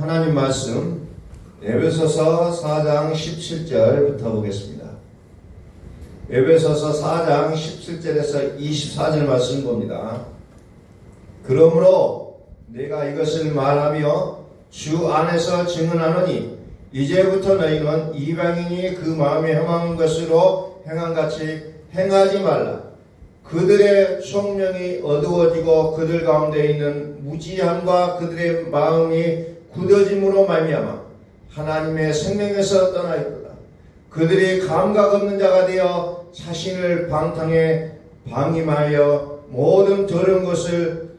하나님 말씀 에베소서 4장 17절부터 보겠습니다. 에베소서 4장 17절에서 24절 말씀 봅니다. 그러므로 내가 이것을 말하며 주 안에서 증언하노니 이제부터 너희는 이방인이 그 마음에 혐한 것으로 행한같이 행하지 말라. 그들의 성령이 어두워지고 그들 가운데 있는 무지함과 그들의 마음이 굳어짐으로 말미암아 하나님의 생명에서 떠나 있도다. 그들이 감각 없는 자가 되어 자신을 방탕에 방임하여 모든 더러운 것을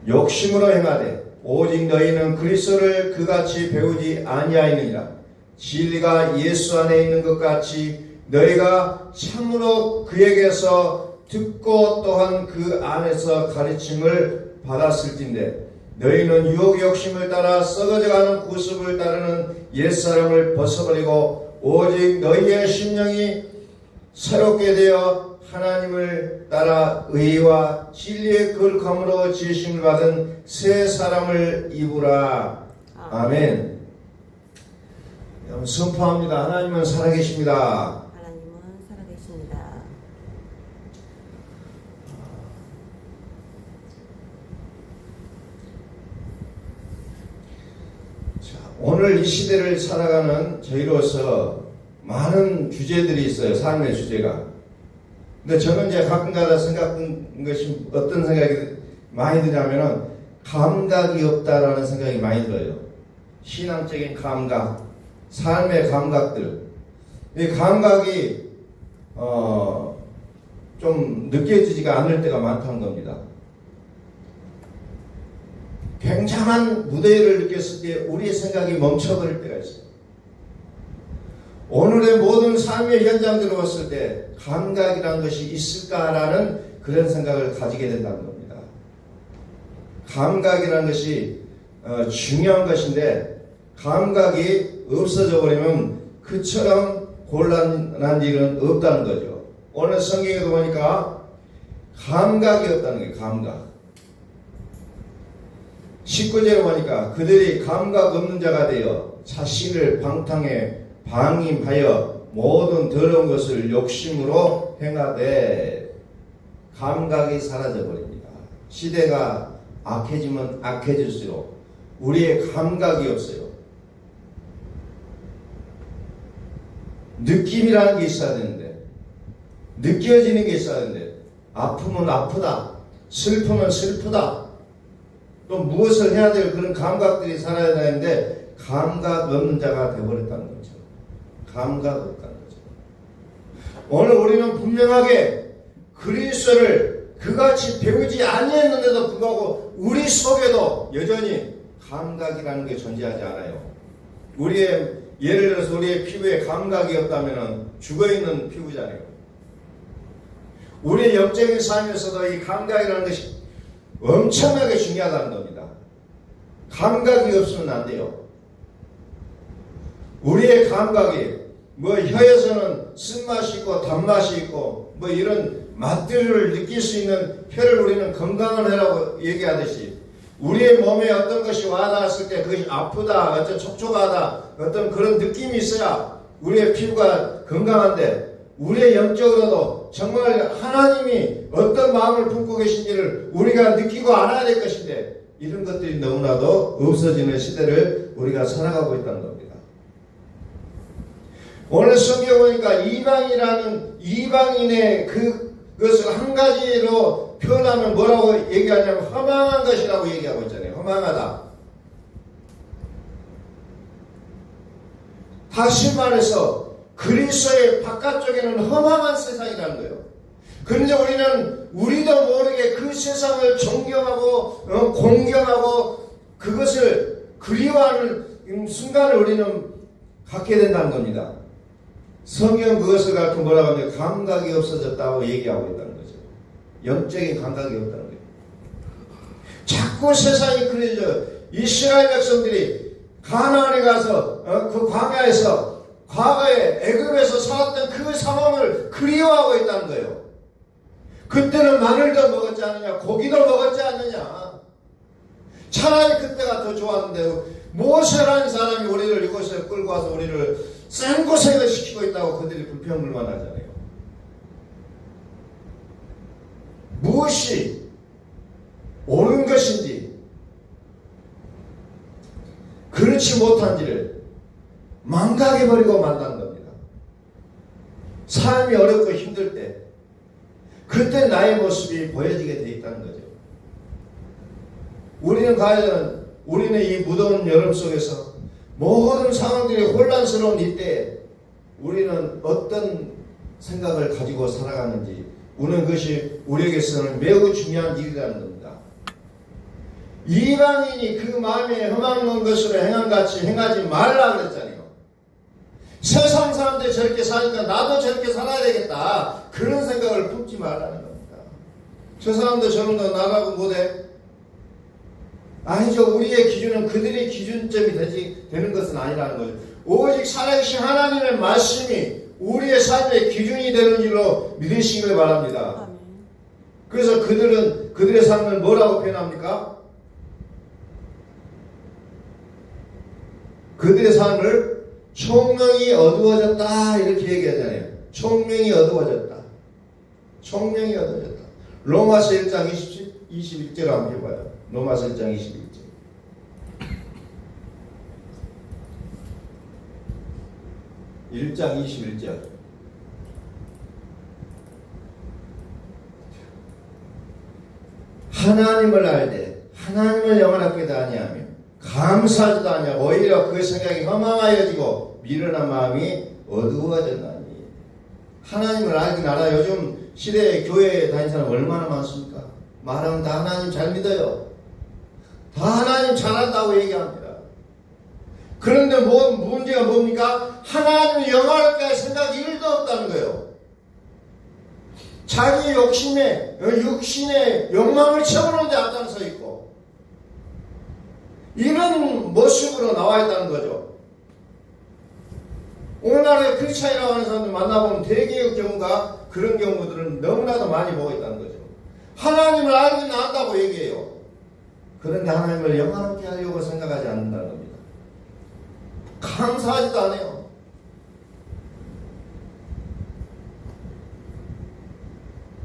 욕심으로 행하되 오직 너희는 그리스도를 그같이 배우지 아니하였느니라. 진리가 예수 안에 있는 것 같이 너희가 참으로 그에게서 듣고 또한 그 안에서 가르침을 받았을진데 너희는 유혹 욕심을 따라 썩어져가는 구습을 따르는 옛사람을 벗어버리고 오직 너희의 심령이 새롭게 되어 하나님을 따라 의와 진리의 거룩함으로 지으심을 받은 새 사람을 입으라. 아멘. 선포합니다. 하나님은 살아계십니다. 하나님은 살아계십니다. 자, 오늘 이 시대를 살아가는 저희로서 많은 주제들이 있어요. 삶의 주제가. 근데 저는 이제 가끔가다 생각한 것이 어떤 생각이 많이 드냐면은 감각이 없다라는 생각이 많이 들어요. 신앙적인 감각, 삶의 감각들. 이 감각이 좀 느껴지지가 않을 때가 많다는 겁니다. 굉장한 무대를 느꼈을 때 우리의 생각이 멈춰버릴 때가 있어요. 오늘의 모든 삶의 현장들을 봤을 때 감각이라는 것이 있을까라는 그런 생각을 가지게 된다는 겁니다. 감각이라는 것이 중요한 것인데 감각이 없어져 버리면 그처럼 곤란한 일은 없다는 거죠. 오늘 성경에도 보니까 감각이 없다는 거예요. 감각. 19절에 보니까 그들이 감각 없는 자가 되어 자신을 방탕에 방임하여 모든 더러운 것을 욕심으로 행하되 감각이 사라져 버립니다. 시대가 악해지면 악해질수록 우리의 감각이 없어요. 느낌이라는 게 있어야 되는데, 느껴지는 게 있어야 되는데, 아프면 아프다, 슬프면 슬프다, 또 무엇을 해야 될 그런 감각들이 살아야 되는데 감각 없는 자가 되어버렸다는 거죠. 감각 없다는 거죠. 오늘 우리는 분명하게 그리스도를 그같이 배우지 아니했는데도 불구하고 우리 속에도 여전히 감각이라는 게 존재하지 않아요. 우리의 예를 들어서 우리의 피부에 감각이 없다면 죽어있는 피부잖아요. 우리의 영적인 삶에서도 이 감각이라는 것이 엄청나게 중요하다는 겁니다. 감각이 없으면 안 돼요. 우리의 감각이 혀에서는 쓴맛이 있고 단맛이 있고 이런 맛들을 느낄 수 있는 혀를 우리는 건강한 혀라고 얘기하듯이 우리의 몸에 어떤 것이 와닿았을 때 그것이 아프다, 어떤 촉촉하다, 어떤 그런 느낌이 있어야 우리의 피부가 건강한데 우리의 영적으로도 정말 하나님이 어떤 마음을 품고 계신지를 우리가 느끼고 알아야 될 것인데 이런 것들이 너무나도 없어지는 시대를 우리가 살아가고 있다는 겁니다. 오늘 성경 보니까 이방인의 그것을 한 가지로 표현하면 뭐라고 얘기하냐면 허망한 것이라고 얘기하고 있잖아요. 허망하다. 다시 말해서 그리스도의 바깥쪽에는 허망한 세상이라는 거예요. 그런데 우리도 모르게 그 세상을 존경하고 공경하고 그것을 그리워하는 순간을 우리는 갖게 된다는 겁니다. 성경 그것을 갖고 뭐라고 하냐면 감각이 없어졌다고 얘기하고 있다는 거죠. 영적인 감각이 없다는 거예요. 자꾸 세상이 그려져요. 이스라엘 백성들이 가나안에 가서 그 광야에서 과거에 애굽에서 살았던 그 상황을 그리워하고 있다는 거예요. 그때는 마늘도 먹었지 않느냐, 고기도 먹었지 않느냐. 차라리 그때가 더 좋았는데 모세라는 사람이 우리를 이곳에 끌고 와서 우리를 생고생을 시키고 있다고 그들이 불평불만하잖아요. 무엇이 옳은 것인지 그렇지 못한지를 망각해버리고 만난 겁니다. 삶이 어렵고 힘들 때 그때 나의 모습이 보여지게 돼 있다는 거죠. 우리는 과연 우리는 이 무더운 여름 속에서 모든 상황들이 혼란스러운 이때에 우리는 어떤 생각을 가지고 살아가는지 우리는 그것이 우리에게서는 매우 중요한 일이라는 겁니다. 이방인이 그 마음에 흠없는 것으로 행함같이 행하지 말라 그랬잖아요. 세상 사람들이 저렇게 사니까 나도 저렇게 살아야 되겠다 그런 생각을 품지 말라는 겁니다. 저 사람도 저런도 나가고 못해? 아니죠. 우리의 기준은 그들의 기준점이 되는 것은 아니라는 거죠. 오직 살아계신 하나님의 말씀이 우리의 삶의 기준이 되는 줄로 믿으시길 바랍니다. 아멘. 그래서 그들은 그들의 삶을 뭐라고 표현합니까? 그들의 삶을 총명이 어두워졌다 이렇게 얘기하잖아요. 총명이 어두워졌다. 총명이 어두워졌다. 로마서 1장 21절 한번 해봐요. 로마서 1장 21절. (1장 21절) 하나님을 알되 하나님을 영원하게도 아니하며 감사하지도 아니하고 오히려 그 생각이 허망하여지고 미련한 마음이 어두워졌나니. 하나님을 알긴 알아. 요즘 시대에 교회에 다니는 사람 얼마나 많습니까? 말하면 다 하나님 잘 믿어요. 다 하나님 잘한다고 얘기합니다. 그런데 문제가 뭡니까? 하나님을 영화롭게 할 생각이 1도 없다는 거예요. 자기 육신의 욕망을 채우는 데 앞장서 있고 이런 모습으로 나와 있다는 거죠. 오늘날의 크리스찬이라고 하는 사람들 만나보면 대개의 경우가 그런 경우들은 너무나도 많이 보고 있다는 거죠. 하나님을 알긴 안다고 얘기해요. 그런데 하나님을 영원하게 하려고 생각하지 않는다는 겁니다. 감사하지도 않아요.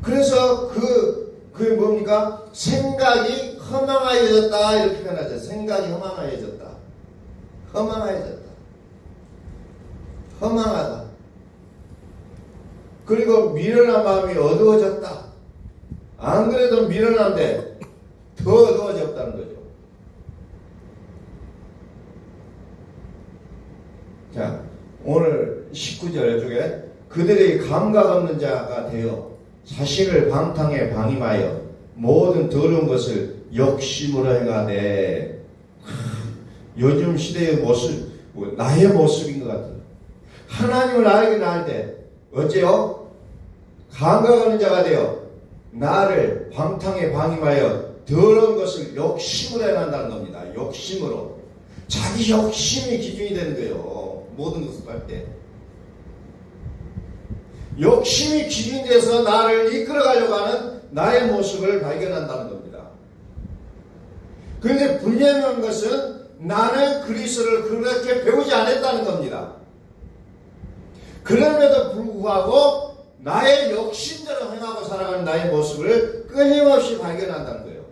그래서 그게 뭡니까? 생각이 허망하여졌다 이렇게 표현하죠. 생각이 허망하여졌다. 허망하여졌다. 허망하다. 그리고 미련한 마음이 어두워졌다. 안 그래도 미련한데 더 어두워졌다는 거죠. 자, 오늘 19절 쪽에 그들의 감각 없는 자가 되어 자신을 방탕에 방임하여 모든 더러운 것을 욕심으로 행하되. 요즘 시대의 모습, 나의 모습인 것 같아요. 하나님을 알긴 알되 어째요? 감각 없는 자가 되어 나를 방탕에 방임하여 더러운 것을 욕심으로 행한다는 겁니다. 욕심으로. 자기 욕심이 기준이 되는 거예요. 모든 것을 할 때. 욕심이 기준이 돼서 나를 이끌어가려고 하는 나의 모습을 발견한다는 겁니다. 그런데 분명한 것은 나는 그리스도를 그렇게 배우지 않았다는 겁니다. 그럼에도 불구하고 나의 욕심대로 행하고 살아가는 나의 모습을 끊임없이 발견한다는 거예요.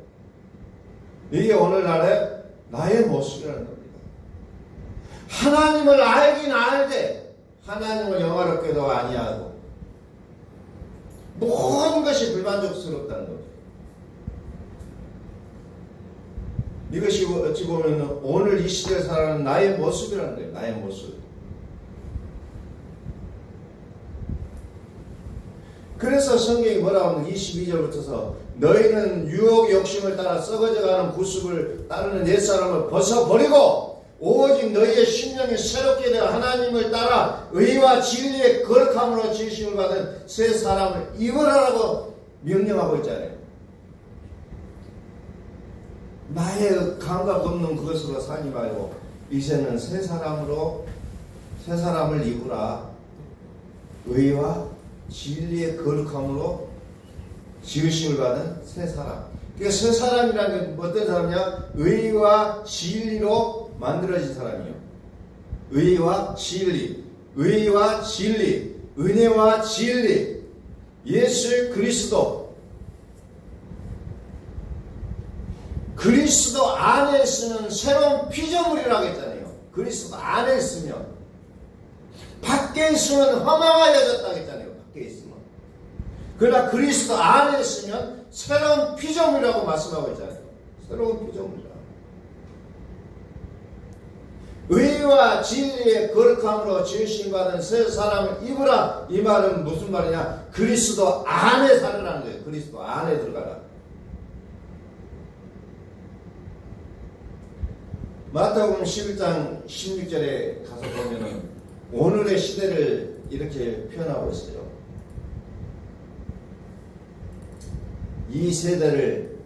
이게 오늘날의 나의 모습이라는 겁니다. 하나님을 알긴 알되 하나님을 영화롭게도 아니하고 모든 것이 불만족스럽다는 거죠. 이것이 어찌 보면 오늘 이 시대에 살아가는 나의 모습이라는 거예요. 나의 모습. 그래서 성경이 뭐라고 하면 22절부터서 너희는 유혹 욕심을 따라 썩어져가는 구습을 따르는 옛사람을 벗어버리고 오직 너희의 심령이 새롭게 되어 하나님을 따라 의와 진리의 거룩함으로 지으심을 받은 새 사람을 입으라고 명령하고 있잖아요. 나의 감각 없는 그것으로 살지 말고 이제는 새 사람을 입으라. 의와 진리의 거룩함으로 지으심을 받은 새 사람. 그러니까 새 사람이라는 게 어떤 사람이냐? 의와 진리로 만들어진 사람이요. 의와 진리, 의와 진리, 은혜와 진리, 예수 그리스도. 그리스도 안에 있으면 새로운 피조물이라고 했잖아요. 그리스도 안에 있으면. 밖에 있으면 허망하여졌다고 했잖아요. 밖에 있으면. 그러나 그리스도 안에 있으면 새로운 피조물이라고 말씀하고 있잖아요. 새로운 피조물이라. 의와 진리의 거룩함으로 지으심받은 새 사람을 입으라. 이 말은 무슨 말이냐? 그리스도 안에 살으라는 거예요. 그리스도 안에 들어가라. 마태복음 11장 16절에 가서 보면은 오늘의 시대를 이렇게 표현하고 있어요. 이 세대를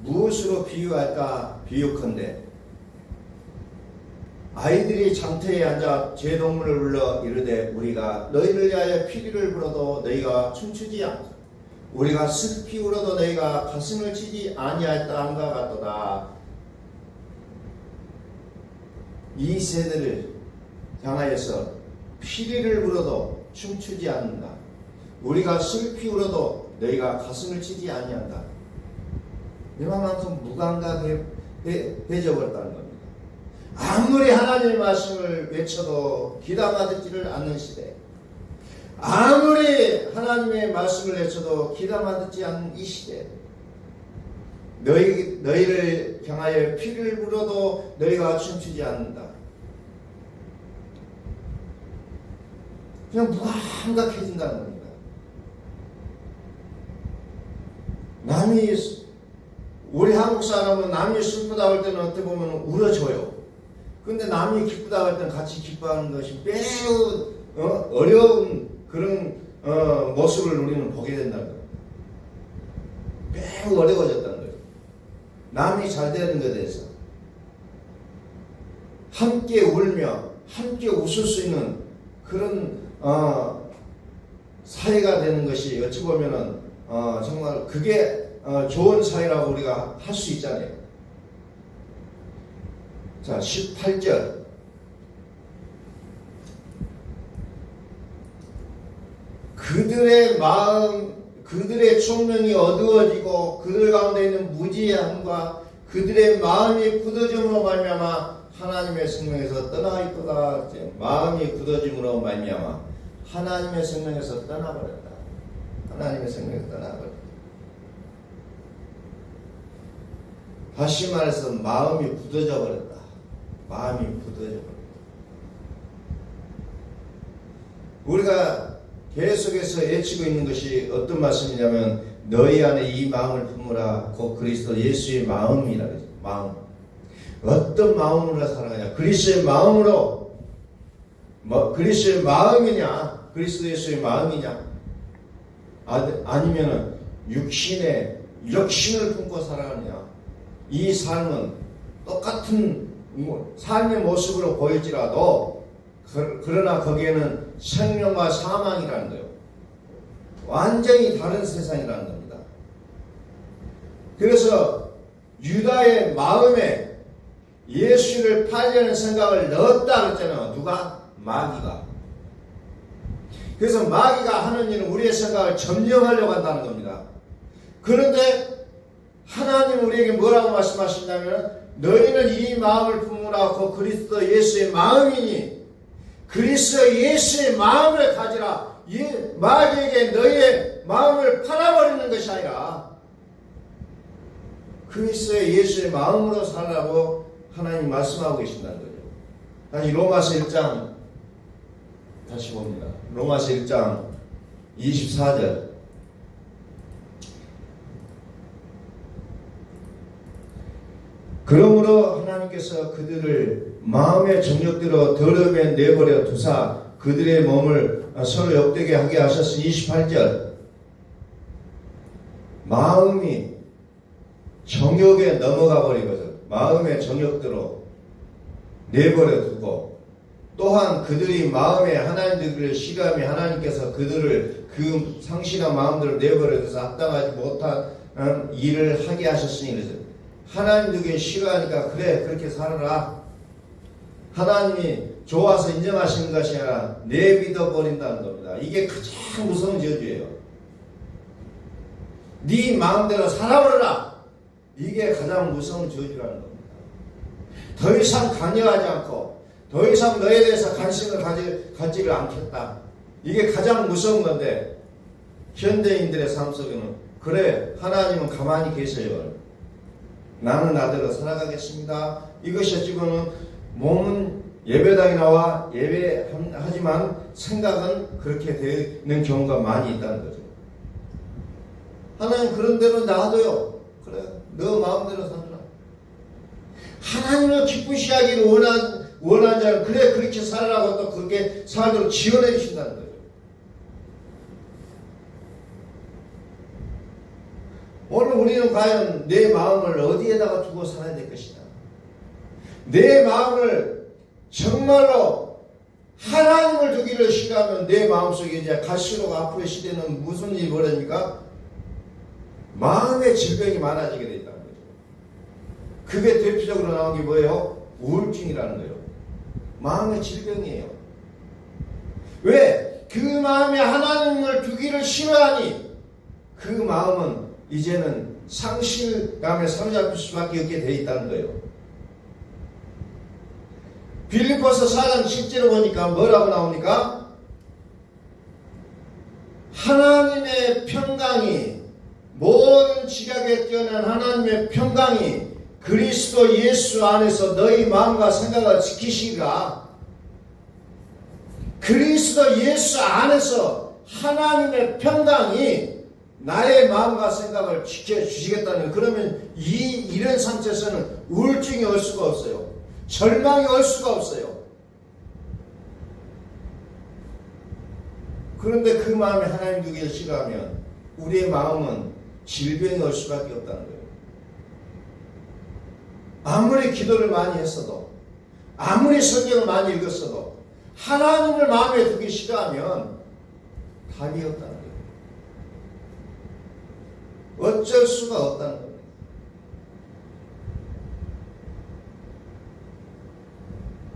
무엇으로 비유할까? 비유컨대 아이들이 장터에 앉아 제동물을 불러 이르되 우리가 너희를 위하여 피리를 불어도 너희가 춤추지 않고 우리가 슬피 울어도 너희가 가슴을 치지 아니하였다 함과 같도다. 이 세대를 향하여서 피리를 불어도 춤추지 않는다. 우리가 슬피 울어도 너희가 가슴을 치지 아니한다. 이만큼 무감각해져 버렸다는 겁니다. 아무리 하나님의 말씀을 외쳐도 귀담아 듣지를 않는 시대, 아무리 하나님의 말씀을 외쳐도 귀담아 듣지 않는 이 시대, 너희를 향하여 피를 불어도 너희가 춤추지 않는다. 그냥 무감각해진다는 겁니다. 우리 한국 사람은 남이 슬프다 할 때는 어떻게 보면 울어줘요. 근데 남이 기쁘다 할 때는 같이 기뻐하는 것이 매우 어려운 그런 모습을 우리는 보게 된다는 겁니다. 매우 어려워졌다는 거예요. 남이 잘 되는 것에 대해서 함께 울며 함께 웃을 수 있는 그런 사회가 되는 것이 어찌 보면은 정말 그게 좋은 사회라고 우리가 할 수 있잖아요. 자, 18절. 그들의 마음, 그들의 총명이 어두워지고 그들 가운데 있는 무지함과 그들의 마음이 굳어짐으로 말미암아 하나님의 생명에서 떠나 있도다. 마음이 굳어짐으로 말미암아 하나님의 생명에서 떠나버렸다. 하나님의 생명에서 떠나버렸다. 다시 말해서 마음이 굳어져 버렸다. 마음이 굳어져 버렸다. 우리가 계속해서 외치고 있는 것이 어떤 말씀이냐면 너희 안에 이 마음을 품으라. 곧 그리스도 예수의 마음이라 그러죠. 마음. 어떤 마음으로 살아가냐? 그리스도의 마음으로. 그리스도의 마음이냐? 그리스도 예수의 마음이냐? 아니면은 육신의 욕심을 품고 살아가느냐? 이 삶은 똑같은 삶의 모습으로 보일지라도 그러나 거기에는 생명과 사망이라는 거예요. 완전히 다른 세상이라는 겁니다. 그래서 유다의 마음에 예수를 팔려는 생각을 넣었다 그랬잖아요. 누가? 마귀가. 그래서 마귀가 하는 일은 우리의 생각을 점령하려고 한다는 겁니다. 그런데 하나님 우리에게 뭐라고 말씀하신다면 너희는 이 마음을 품으라. 곧 그리스도 예수의 마음이니 그리스도 예수의 마음을 가지라. 이 마귀에게 너희의 마음을 팔아버리는 것이 아니라 그리스도의 예수의 마음으로 살라고 하나님 말씀하고 계신다는 거죠. 다시 로마서 1장 다시 봅니다. 로마서 1장 24절. 그러므로 하나님께서 그들을 마음의 정욕대로 더러움에 내버려 두사 그들의 몸을 서로 욕되게 하게 하셨으니 28절. 마음이 정욕에 넘어가 버리거든. 마음의 정욕대로 내버려 두고 또한 그들이 마음에 하나님들을 시감히 하나님께서 그들을 그 상실한 마음대로 내버려둬서 합당하지 못한 일을 하게 하셨으니 그래서 하나님들에게 싫어하니까 그래 그렇게 살아라. 하나님이 좋아서 인정하시는 것이 아니라 내비둬 버린다는 겁니다. 이게 가장 무서운 저주예요. 네 마음대로 살아버려라. 이게 가장 무서운 저주라는 겁니다. 더 이상 관여하지 않고 더 이상 너에 대해서 관심을 갖지를 않겠다. 이게 가장 무서운 건데 현대인들의 삶 속에는 그래 하나님은 가만히 계세요. 나는 나대로 살아가겠습니다. 이것이 어찌보면 몸은 예배당에 나와 예배하지만 생각은 그렇게 되는 경우가 많이 있다는 거죠. 하나님 그런 대로 놔둬요. 그래 너 마음대로 살아라. 하나님을 기쁘시게 하기를 원하는 자는 그래 그렇게 살아라고 또 그렇게 살도록 지원해 주신다는 거죠. 오늘 우리는 과연 내 마음을 어디에다가 두고 살아야 될 것이냐. 내 마음을 정말로 하나님을 두기를 싫어하면 내 마음속에 이제 갈수록 앞으로의 시대는 무슨 일이 벌어집니까? 마음의 질병이 많아지게 된다는 거죠. 그게 대표적으로 나온 게 뭐예요? 우울증이라는 거예요. 마음의 질병이에요. 왜? 그 마음에 하나님을 두기를 싫어하니 그 마음은 이제는 상실감에 사로잡힐 수밖에 없게 되어 있다는 거예요. 빌립보서 4장 10절을 보니까 뭐라고 나오니까 하나님의 평강이 모든 지각에 뛰어난 하나님의 평강이 그리스도 예수 안에서 너희 마음과 생각을 지키시리라. 그리스도 예수 안에서 하나님의 평강이 나의 마음과 생각을 지켜주시겠다는 거예요. 그러면 이런 상태에서는 우울증이 올 수가 없어요. 절망이 올 수가 없어요. 그런데 그 마음에 하나님 두기를 싫어하면 우리의 마음은 질병이 올 수밖에 없다는 거예요. 아무리 기도를 많이 했어도 아무리 성경을 많이 읽었어도 하나님을 마음에 두기 싫어하면 답이 없다는 거예요. 어쩔 수가 없다는 겁니다.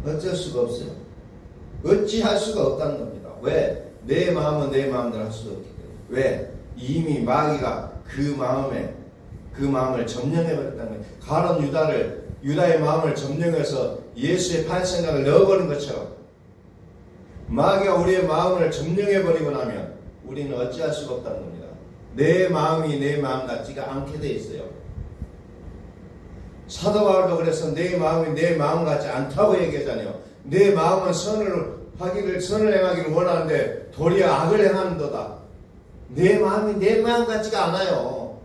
어쩔 수가 없어요. 어찌할 수가 없다는 겁니다. 왜? 내 마음은 내 마음대로 할 수가 없기 때문에. 왜? 이미 마귀가 그 마음을 점령해버렸다는 거예요. 가론 유다의 마음을 점령해서 예수의 팔 생각을 넣어버린 것처럼 마귀가 우리의 마음을 점령해버리고 나면 우리는 어찌할 수가 없다는 겁니다. 내 마음이 내 마음 같지가 않게 돼 있어요. 사도 바울도 그래서 내 마음이 내 마음 같지 않다고 얘기하잖아요. 내 마음은 선을 행하기를 원하는데 도리어 악을 행하는도다. 내 마음이 내 마음 같지가 않아요.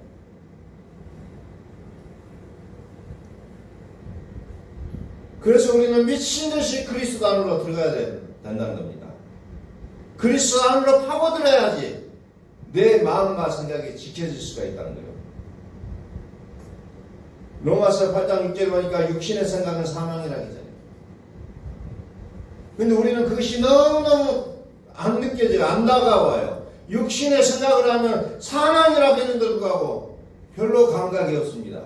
그래서 우리는 미친듯이 그리스도 안으로 들어가야 된다는 겁니다. 그리스도 안으로 파고들어야지 내 마음과 생각이 지켜질 수가 있다는 거예요. 로마서 8장 6절에 보니까 육신의 생각은 사망이라고 하잖아요. 근데 우리는 그것이 너무너무 안 느껴져요. 안 다가와요. 육신의 생각을 하면 사망이라고 했는데도 불구하고 별로 감각이 없습니다.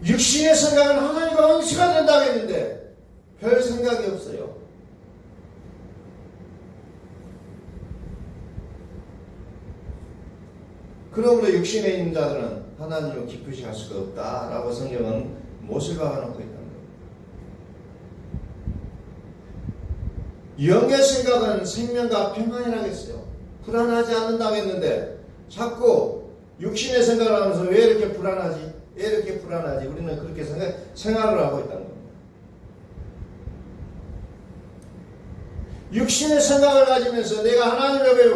육신의 생각은 하나님과 원수가 된다고 했는데 별 생각이 없어요. 그러므로 육신에 있는 자들은 하나님을 기쁘시게 할 수가 없다라고 성경은 못을 박아놓고 있다는 거예요. 영의 생각은 생명과 평안이라고 했어요. 불안하지 않는다고 했는데 자꾸 육신의 생각을 하면서 왜 이렇게 불안하지? 왜 이렇게 불안하지? 우리는 그렇게 생활을 하고 있다는 겁니다. 육신의 생각을 가지면서 내가 하나님 앞에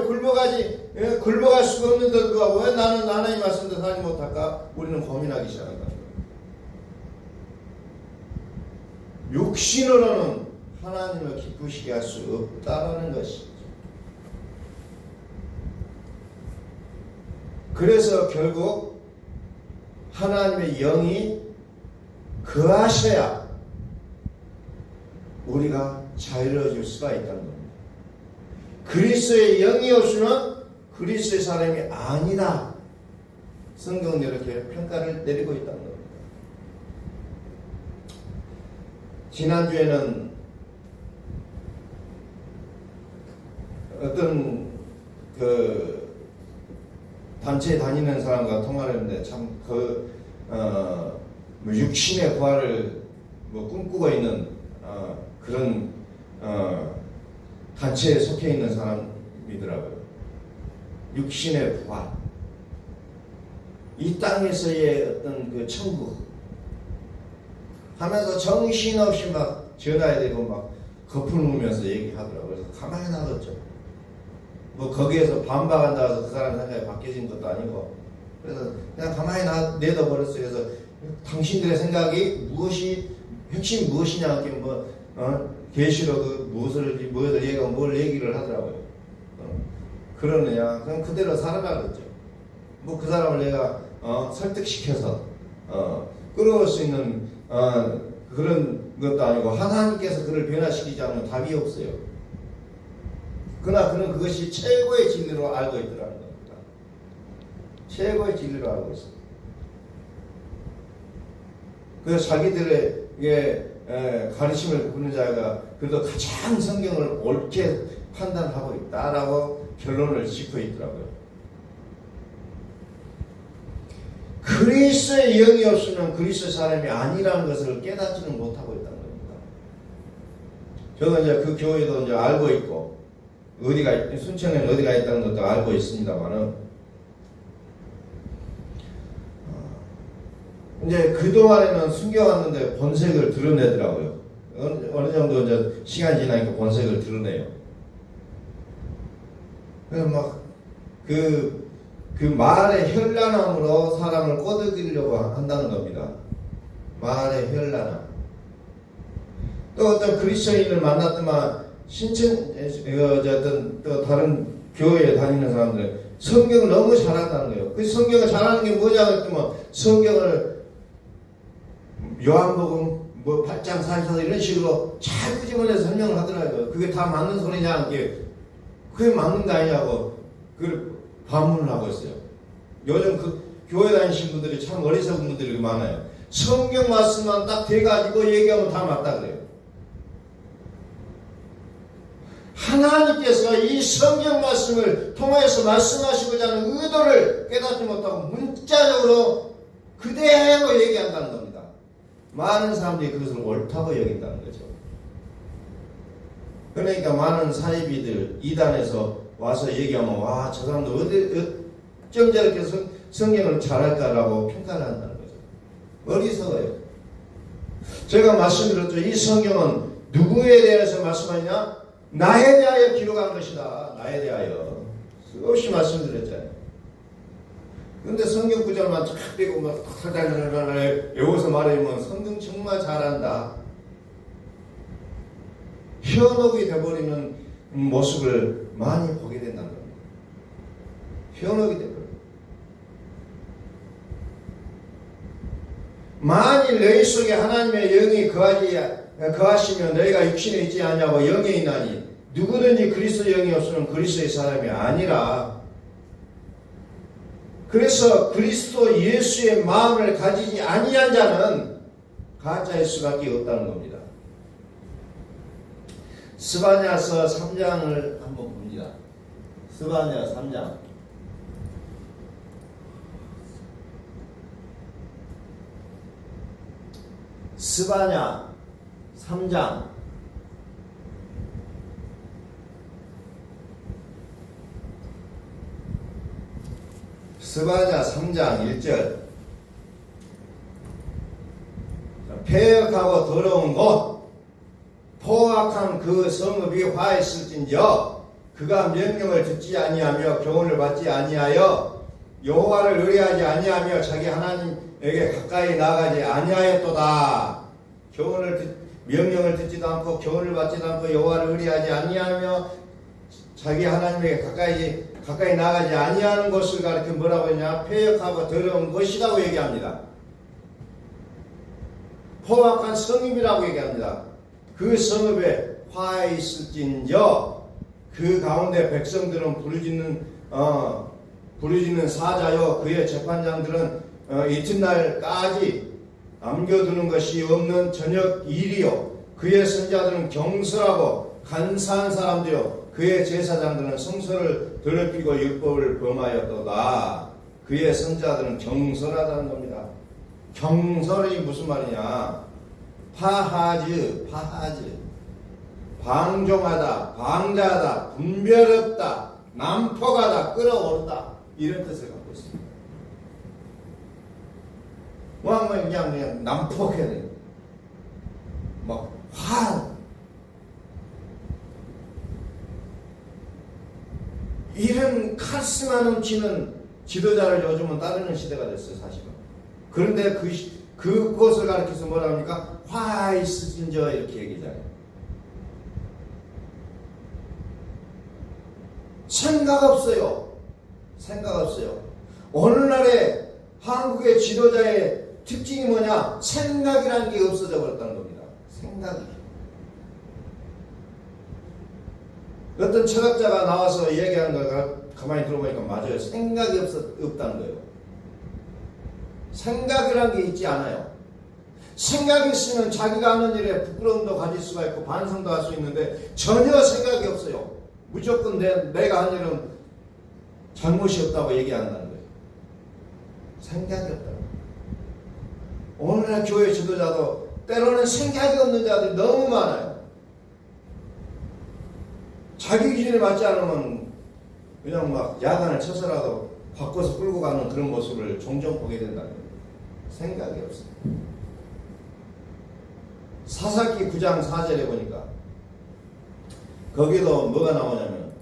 굴복할 수가 없는데도 불구하고 왜 나는 하나님 말씀대로 살지 못할까? 우리는 고민하기 시작한다. 육신으로는 하나님을 기쁘시게 할 수 없다라는 것이죠. 그래서 결국 하나님의 영이 거하셔야 우리가 자유로워질 수가 있다는 겁니다. 그리스도의 영이 없으면 그리스도의 사람이 아니다. 성경은 이렇게 평가를 내리고 있다는 겁니다. 지난주에는 어떤 그 단체에 다니는 사람과 통화를 했는데 참 육신의 부활을 꿈꾸고 있는 그런 단체에 속해 있는 사람이더라고요. 육신의 부활, 이 땅에서의 어떤 그 천국 하면서 정신없이 막 전화해 대고 막 거품 누면서 얘기하더라고요. 그래서 가만히 놔뒀죠. 뭐 거기에서 반박한다 해서 그 사람 생각이 바뀌어진 것도 아니고, 그래서 그냥 가만히 내둬버렸어요. 그래서 당신들의 생각이 무엇이 핵심이 무엇이냐 이렇게 계시록 무엇을 얘기하고 뭘 얘기를 하더라고요. 그러느냐 그냥 그대로 살아라 그랬죠. 뭐 그 사람을 내가 설득시켜서 끌어올 수 있는 그런 것도 아니고 하나님께서 그를 변화시키지 않으면 답이 없어요. 그러나 그는 그것이 최고의 진리로 알고 있더라는 겁니다. 최고의 진리로 알고 있습니다. 그래서 자기들의 가르침을 듣는 자가 그래도 가장 성경을 옳게 판단하고 있다라고 결론을 짓고 있더라고요. 그리스도의 영이 없으면 그리스도 사람이 아니라는 것을 깨닫지는 못하고 있다는 겁니다. 저도 이제 그 교회도 이제 알고 있고, 순천에는 어디가 있다는 것도 알고 있습니다만은, 이제 그동안에는 숨겨왔는데 본색을 드러내더라고요. 어느 정도 이제 시간이 지나니까 본색을 드러내요. 그래서 막 그 말의 현란함으로 사람을 꼬드기려고 한다는 겁니다. 말의 현란함. 또 어떤 그리스도인을 만났더만 또 다른 교회에 다니는 사람들은 성경을 너무 잘한다는 거예요. 그 성경을 잘하는 게 뭐냐 했더만 성경을 요한복음 8장 44절 이런 식으로 잘 끄집어내서 설명을 하더라고요. 그게 다 맞는 소리냐 이게 그게 맞는 거 아니냐고 그 반문을 하고 있어요. 요즘 그 교회 다니신 분들이 참 어리석은 분들이 많아요. 성경 말씀만 딱 돼가지고 얘기하면 다 맞다 그래요. 하나님께서 이 성경 말씀을 통해서 말씀하시고자 하는 의도를 깨닫지 못하고 문자적으로 그대로 얘기한다는 겁니다. 많은 사람들이 그것을 옳다고 여긴다는 거죠. 그러니까 많은 사이비들 이단에서 와서 얘기하면 와, 저 사람들 어쩜 저렇게 성경을 잘할까라고 평가를 한다는 거죠. 어리석어요. 제가 말씀드렸죠. 이 성경은 누구에 대해서 말씀하냐? 나에 대하여 기록한 것이다. 나에 대하여. 수없이 말씀드렸잖아요. 그런데 성경 구절만 쫙 빼고 막 외워서 말하면 성경 정말 잘한다. 현혹이 되어버리는 모습을 많이 보게 된다는 겁니다. 현혹이 되어버려요. 만일 너희 속에 하나님의 영이 거하시면 너희가 육신에 있지 않냐고 영에 있나니 누구든지 그리스도 영이 없으면 그리스도의 사람이 아니라. 그래서 그리스도 예수의 마음을 가지지 아니한 자는 가짜일 수밖에 없다는 겁니다. 스바냐서 3장을 한번 봅니다. 스바냐 3장. 스바냐 3장. 스바냐 3장 1절. 폐역하고 더러운 곳 포악한 그 성읍이 화했을진저 그가 명령을 듣지 아니하며 교훈을 받지 아니하여 여호와를 의뢰하지 아니하며 자기 하나님에게 가까이 나가지 아니하였도다. 명령을 듣지도 않고 교훈을 받지도 않고 여호와를 의뢰하지 아니하며 자기 하나님에게 가까이 나가지 아니하는 것을 가리켜 뭐라고 했냐? 폐역하고 더러운 것이라고 얘기합니다. 포악한 성읍이라고 얘기합니다. 그 성읍에 화 있을진저 그 가운데 백성들은 부르짖는 사자요 그의 재판장들은 이튿날까지 남겨두는 것이 없는 저녁 일이요 그의 선자들은 경솔하고 간사한 사람들이요 그의 제사장들은 성소를 더럽히고 율법을 범하였도다. 그의 선자들은 경솔하다는 겁니다. 경솔이 무슨 말이냐? 파하즈 방종하다, 방자하다, 분별없다, 난폭하다, 끌어오르다 이런 뜻을 갖고 있습니다. 뭐 그냥 난폭해야 돼요. 막 이런 카리스마 넘치는 지도자를 요즘은 따르는 시대가 됐어요, 사실은. 그런데 그것을 가르쳐서 뭐라 합니까? 화 있으신저 이렇게 얘기잖아요. 생각 없어요. 오늘날의 한국의 지도자의 특징이 뭐냐? 생각이라는 게 없어져 버렸다는 겁니다. 생각이. 어떤 철학자가 나와서 얘기하는 걸 가만히 들어보니까 맞아요. 생각이 없다는 거예요. 생각이라는 게 있지 않아요. 생각이 있으면 자기가 하는 일에 부끄러움도 가질 수가 있고 반성도 할 수 있는데 전혀 생각이 없어요. 무조건 내가 한 일은 잘못이 없다고 얘기한다는 거예요. 생각이 없다는 거예요. 오늘날 교회 지도자도 때로는 생각이 없는 자들이 너무 많아요. 자기 기준에 맞지 않으면 그냥 막 야단을 쳐서라도 바꿔서 끌고 가는 그런 모습을 종종 보게 된다는 거예요. 생각이 없어요. 사사기 9장 4절에 보니까 거기도 뭐가 나오냐면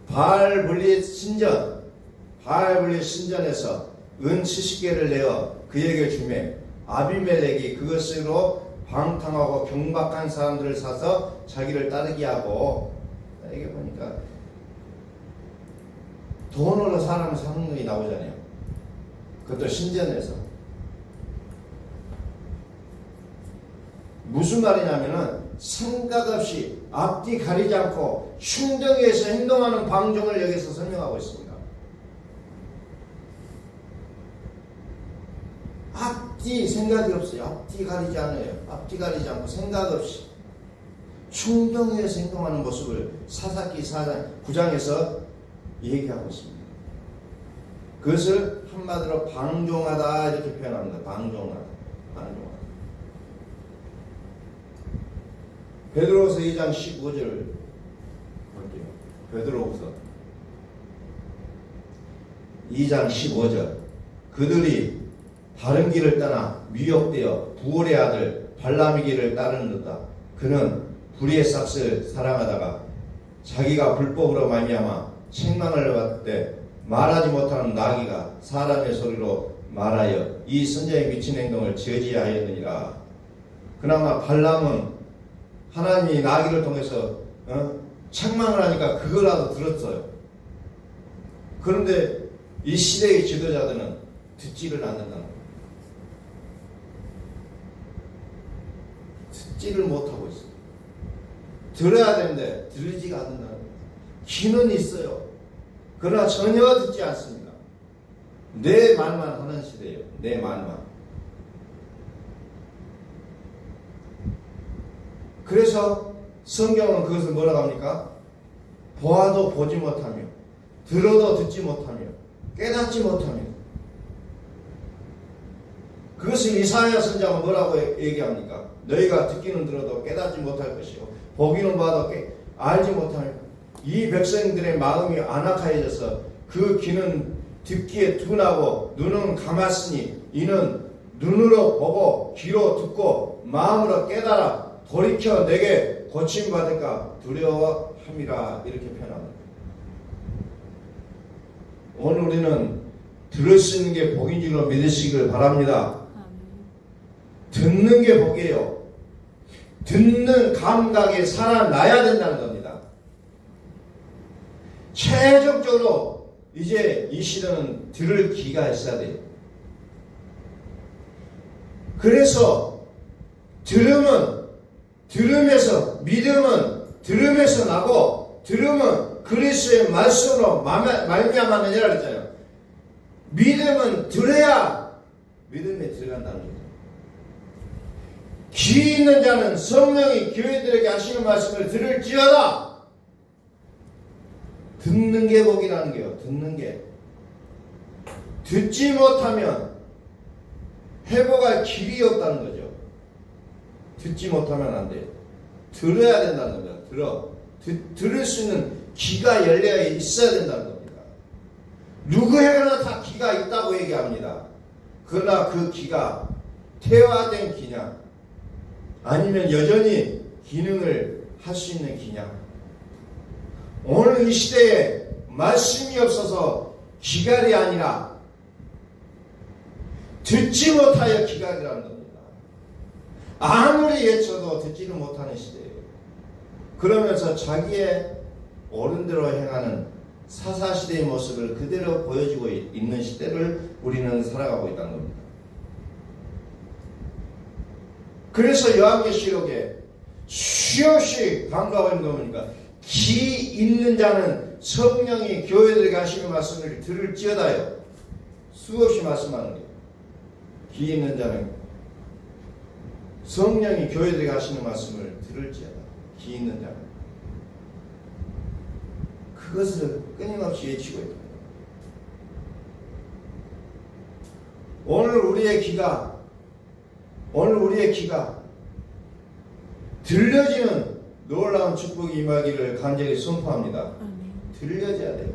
바알블릿 신전에서 은 70개를 내어 그에게 주매 아비멜렉이 그것으로 방탕하고 경박한 사람들을 사서 자기를 따르게 하고 이게 보니까 돈으로 사람을 사는 게 나오잖아요. 그것도 신전에서. 무슨 말이냐면은 생각 없이 앞뒤 가리지 않고 흉정에서 행동하는 방종을 여기서 설명하고 있습니다. 앞뒤 생각이 없어요. 앞뒤 가리지 않아요. 앞뒤 가리지 않고 생각 없이 충동에서 행동하는 모습을 사사기 9장에서 얘기하고 있습니다. 그것을 한마디로 방종하다 이렇게 표현합니다. 방종하다. 베드로후서 2장 15절을 볼게요. 베드로후서 2장 15절 그들이 바른 길을 떠나 미혹되어 부올의 아들 발람의 길을 따르는도다. 그는 불의의 삭을 사랑하다가 자기가 불법으로 말미암아 책망을 받되 말하지 못하는 나귀가 사람의 소리로 말하여 이 선자의 미친 행동을 저지하였느니라. 그나마 발람은 하나님이 나귀를 통해서 책망을 하니까 그거라도 들었어요. 그런데 이 시대의 지도자들은 듣지를 않는다는 거예요. 듣지를 못하고 있어요. 들어야 되는데 들리지가 않는다는 거예요. 귀는 있어요. 그러나 전혀 듣지 않습니다. 내 말만 하는 시대예요. 내 말만. 그래서 성경은 그것을 뭐라고 합니까? 보아도 보지 못하며 들어도 듣지 못하며 깨닫지 못하며 그것을 이사야 선자가 뭐라고 얘기합니까? 너희가 듣기는 들어도 깨닫지 못할 것이요 보기는 봐도 알지 못하며 이 백성들의 마음이 안악하여져서 그 귀는 듣기에 둔하고 눈은 감았으니 이는 눈으로 보고 귀로 듣고 마음으로 깨달아 돌이켜 내게 고침받을까 두려워함이라 이렇게 표현합니다. 오늘 우리는 들을 수 있는 게 복인 줄로 믿으시길 바랍니다. 듣는 게 복이에요. 듣는 감각에 살아나야 된다는 겁니다. 최종적으로 이제 이 시대는 들을 귀가 있어야 돼요. 그래서 들으면 들음에서, 믿음은 들음에서 나고 들음은 그리스도의 말씀으로 말미암았느니라 그랬잖아요. 믿음은 들어야 믿음에 들어간다는 거죠. 귀 있는 자는 성령이 교회들에게 하시는 말씀을 들을지어다. 듣는 게 복이라는 게요. 듣는 게. 듣지 못하면 회복할 길이 없다는 거죠. 듣지 못하면 안 돼요. 들어야 된다는 겁니다. 들을 수 있는 귀가 열려 있어야 된다는 겁니다. 누구에게나 다 귀가 있다고 얘기합니다. 그러나 그 귀가 퇴화된 귀냐, 아니면 여전히 기능을 할 수 있는 귀냐. 오늘 이 시대에 말씀이 없어서 기갈이 아니라 듣지 못하여 기갈이라는 겁니다. 아무리 외쳐도 듣지는 못하는 시대예요. 그러면서 자기의 어른대로 행하는 사사시대의 모습을 그대로 보여주고 있는 시대를 우리는 살아가고 있다는 겁니다. 그래서 요한계시록에 수없이 반가워 있는 거 보니까 귀 있는 자는 성령이 교회들에게 하시는 말씀을 들을지어다요. 수없이 말씀하는 거예요. 귀 있는 자는 성령이 교회들에게 하시는 말씀을 들을지어다. 귀 있는 자는 그것을 끊임없이 외치고 있다. 오늘 우리의 귀가 들려지는 놀라운 축복이 임하기를 간절히 선포합니다. 들려져야 돼요.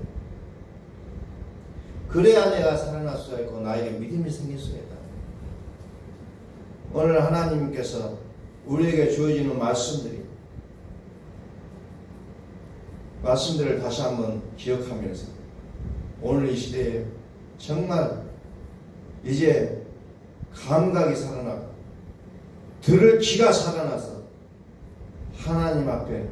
그래야 내가 살아날 수가 있고 나에게 믿음이 생길 수가 있다. 오늘 하나님께서 우리에게 주어지는 말씀들을 다시 한번 기억하면서 오늘 이 시대에 정말 이제 감각이 살아나고 들을 귀가 살아나서 하나님 앞에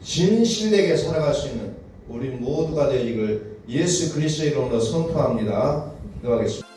진실되게 살아갈 수 있는 우리 모두가 되기를 예수 그리스도의 이름으로 선포합니다. 기도하겠습니다.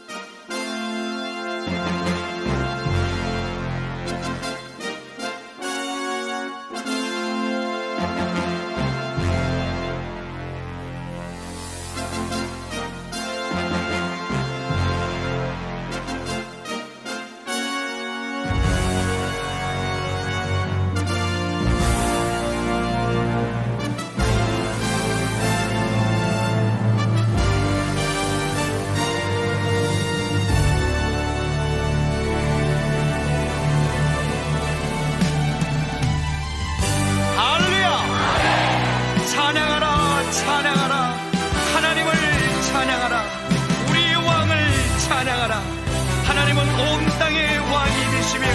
하나님은 온 땅의 왕이 되시며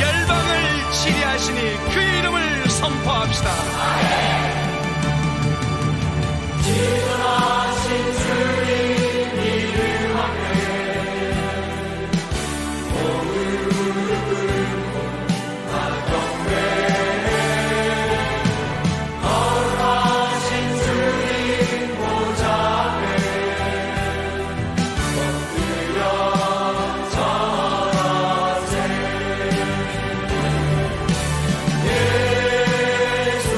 열방을 지배하시니 그 이름을 선포합시다. 지존하신 주님 이름하네 오늘 무릎 꿇고 나 경배해 거룩하신 주님 보좌에 예수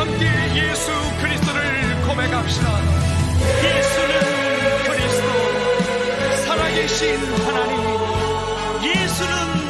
함께 예수 그리스도를 고백합시다. 예수는 그리스도, 살아계신 하나님. 예수는